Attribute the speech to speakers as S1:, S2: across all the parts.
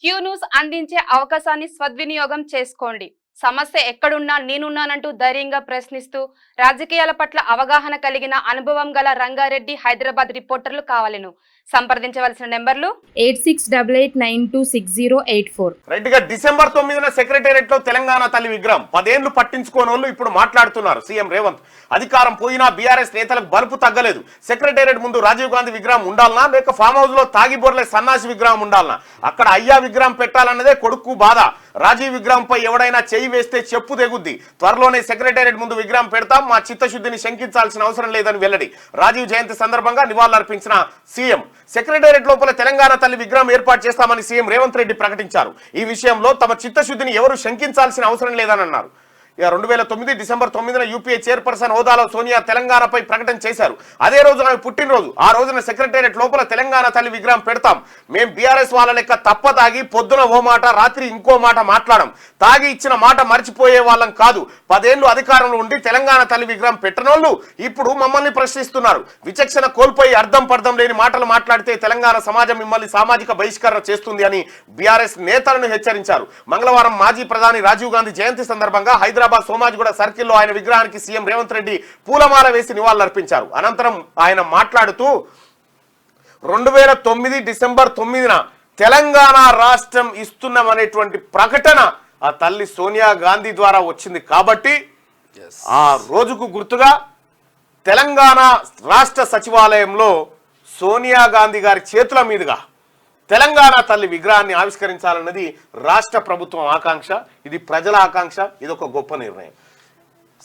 S1: Q news అందించే అవకాశాన్ని సద్వినియోగం చేసుకోండి. సమస్య ఎక్కడున్నా నేనున్నానంటూ ధైర్యంగా ప్రశ్నిస్తూ రాజకీయాల పట్ల అవగాహన కలిగిన అనుభవం గల రంగారెడ్డి హైదరాబాద్ రిపోర్టర్లు కావాలను సంప్రదించవలసిన నెంబర్లు
S2: 8688926084.
S3: రైట్ గా డిసెంబర్ 9న సెక్రటేరియట్ లో తెలంగాణ తల్లి విగ్రహం 10 ఏళ్లు పట్టించుకోనోళ్ళు ఇప్పుడు మాట్లాడుతున్నారు. సీఎం రేవంత్ అధికారం పోయినా బీఆర్ఎస్ నేతలకు బలుపు తగ్గలేదు. సెక్రటేరియట్ ముందు రాజీవ్ గాంధీ విగ్రహం ఉండాలనా లేక ఫామ్ హౌస్ లో తాగిబోర్లే సన్నాసి విగ్రహం ఉండాలనా? అక్కడ అయ్యా విగ్రహం పెట్టాలన్నదే కొడుకు బాధ. రాజీవ్ విగ్రహంపై ఎవడైనా చేయి వేస్తే చెప్పు తెగుద్ది. త్వరలోనే సెక్రటేరియట్ ముందు విగ్రహం పెడతాం, మా చిత్తశుద్ధిని శంకించాల్సిన అవసరం లేదని వెల్లడి. రాజీవ్ జయంతి సందర్భంగా నివాళులర్పించిన సీఎం సెక్రటేరియట్ లోపల తెలంగాణ తల్లి విగ్రహం ఏర్పాటు చేస్తామని సీఎం రేవంత్ రెడ్డి ప్రకటించారు. ఈ విషయంలో తమ చిత్తశుద్ధిని ఎవరు శంకించాల్సిన అవసరం లేదని అన్నారు. 2009 డిసెంబర్ 9న యూపీఏ చైర్పర్సన్ హోదాలో సోనియా తెలంగాణపై ప్రకటన చేశారు. అదే రోజు ఆమె పుట్టినరోజు. ఆ రోజున సెక్రటేరియట్ లోపల తెలంగాణ తల్లి విగ్రహం పెడతాం. మేం బీఆర్ఎస్ వాళ్ళ లెక్క తప్ప తాగి పొద్దున ఓ మాట రాత్రి ఇంకో మాట మాట్లాడం. తాగి ఇచ్చిన మాట మర్చిపోయే వాళ్ళం కాదు. 10 ఏళ్లు అధికారంలో ఉండి తెలంగాణ తల్లి విగ్రహం పెట్టనోళ్ళు ఇప్పుడు మమ్మల్ని ప్రశ్నిస్తున్నారు. విచక్షణ కోల్పోయి అర్థం పర్థం లేని మాటలు మాట్లాడితే తెలంగాణ సమాజం మిమ్మల్ని సామాజిక బహిష్కరణ చేస్తుంది అని బీఆర్ఎస్ నేతలను హెచ్చరించారు. మంగళవారం మాజీ ప్రధాని రాజీవ్ గాంధీ జయంతి సందర్భంగా హైదరాబాద్ సోమాజిగూడ సర్కిల్లో ఆయన విగ్రహానికి సీఎం రేవంత్ రెడ్డి పూలమాల వేసి నివాళులర్పించారు. అనంతరం ఆయన మాట్లాడుతూ 2009 డిసెంబర్ 9న తెలంగాణ రాష్ట్రం ఇస్తున్నామనేటువంటి ప్రకటన ఆ తల్లి సోనియా గాంధీ ద్వారా వచ్చింది కాబట్టి ఆ రోజుకు గుర్తుగా తెలంగాణ రాష్ట్ర సచివాలయంలో సోనియా గాంధీ గారి చేతుల మీదుగా తెలంగాణ తల్లి విగ్రహాన్ని ఆవిష్కరించాలన్నది రాష్ట్ర ప్రభుత్వం ఆకాంక్ష. ఇది ప్రజల ఆకాంక్ష. ఇది ఒక గొప్ప నిర్ణయం.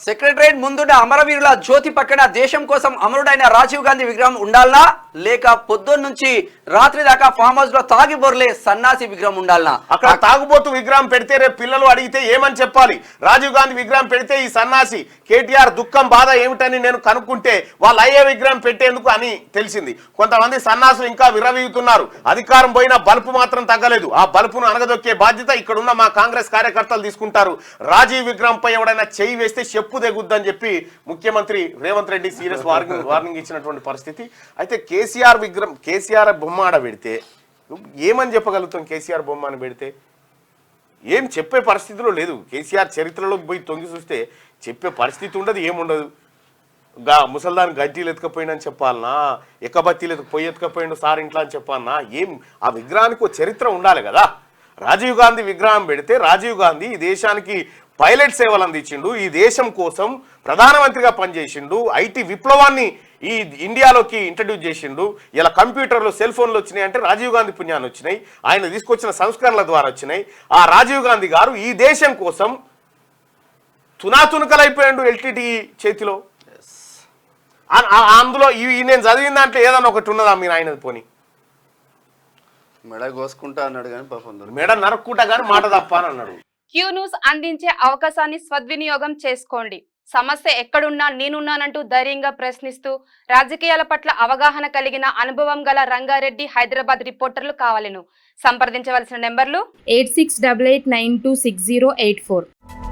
S4: సెక్రటరేట్ ముందున్న అమరవీరుల జ్యోతి పక్కన దేశం కోసం అమరుడైన రాజీవ్ గాంధీ విగ్రహం ఉండాలనా లేక పొద్దున్న నుంచి రాత్రి దాకా ఫామ్ హౌస్ లో తాగి బొర్లే సన్నాసి విగ్రహం ఉండాలనా?
S3: అక్కడ తాగుబోతు విగ్రహం పెడితే రేపు పిల్లలు అడిగితే ఏమని చెప్పాలి? రాజీవ్ గాంధీ విగ్రహం పెడితే ఈ సన్నాసి కేటీఆర్ దుఃఖం బాధ ఏమిటని నేను కనుక్కుంటే వాళ్ళు అయ్యే విగ్రహం పెట్టేందుకు అని తెలిసింది. కొంతమంది సన్నాసులు ఇంకా విర్రవీగుతున్నారు. అధికారం పోయినా బలుపు మాత్రం తగ్గలేదు. ఆ బలుపును అనగదొక్కే బాధ్యత ఇక్కడున్న మా కాంగ్రెస్ కార్యకర్తలు తీసుకుంటారు. రాజీవ్ విగ్రహంపై ఎవడైనా చేయి వేస్తే చెప్పు తెగుద్దని చెప్పి ముఖ్యమంత్రి రేవంత్ రెడ్డి సీరియస్ వార్నింగ్ ఇచ్చినటువంటి పరిస్థితి. అయితే కేసీఆర్ బొమ్మ ఆడ పెడితే ఏమని చెప్పగలుగుతాం? కేసీఆర్ బొమ్మను పెడితే ఏం చెప్పే పరిస్థితిలో లేదు. కేసీఆర్ చరిత్రలోకి పోయి తొంగి చూస్తే చెప్పే పరిస్థితి ఉండదు, ఏముండదు. ముసల్దాన్ గడ్డీలు ఎత్తుకపోయినని చెప్పాలనా, ఎక్కబత్తీలు పొయ్యి ఎత్తుకపోయిండు సార్ ఇంట్లో అని చెప్పాలనా? ఏం ఆ విగ్రహానికి ఒక చరిత్ర ఉండాలి కదా. రాజీవ్ గాంధీ విగ్రహం పెడితే రాజీవ్ గాంధీ ఈ దేశానికి పైలట్ సేవలు అందించిండు, ఈ దేశం కోసం ప్రధానమంత్రిగా పనిచేసిండు, ఐటీ విప్లవాన్ని ఈ ఇండియాలోకి ఇంట్రడ్యూస్ చేసిండు. ఇలా కంప్యూటర్లు సెల్ ఫోన్లు వచ్చినాయి అంటే రాజీవ్ గాంధీ పుణ్యాన్ని వచ్చినాయి, ఆయన తీసుకొచ్చిన సంస్కరణల ద్వారా వచ్చినాయి. ఆ రాజీవ్ గాంధీ గారు ఈ దేశం కోసం తునాతునకలైపోయాడు ఎల్టీటీ చేతిలో. అందులో నేను చదివిన దాంట్లో ఏదన్నా ఒకటి ఉన్నదా మీరు ఆయనది? పోని
S4: మెడ కోసుకుంటా అన్నాడు కానీ పాపం
S3: మెడ నరుక్కుంటా కానీ మాట తప్ప అని అన్నాడు.
S1: క్యూ న్యూస్ అందించే అవకాశాన్ని సద్వినియోగం చేసుకోండి. సమస్య ఎక్కడున్నా నేనున్నానంటూ ధైర్యంగా ప్రశ్నిస్తూ రాజకీయాల పట్ల అవగాహన కలిగిన అనుభవం గల రంగారెడ్డి హైదరాబాద్ రిపోర్టర్లు కావాలను సంప్రదించవలసిన నెంబర్లు
S2: 8688926084.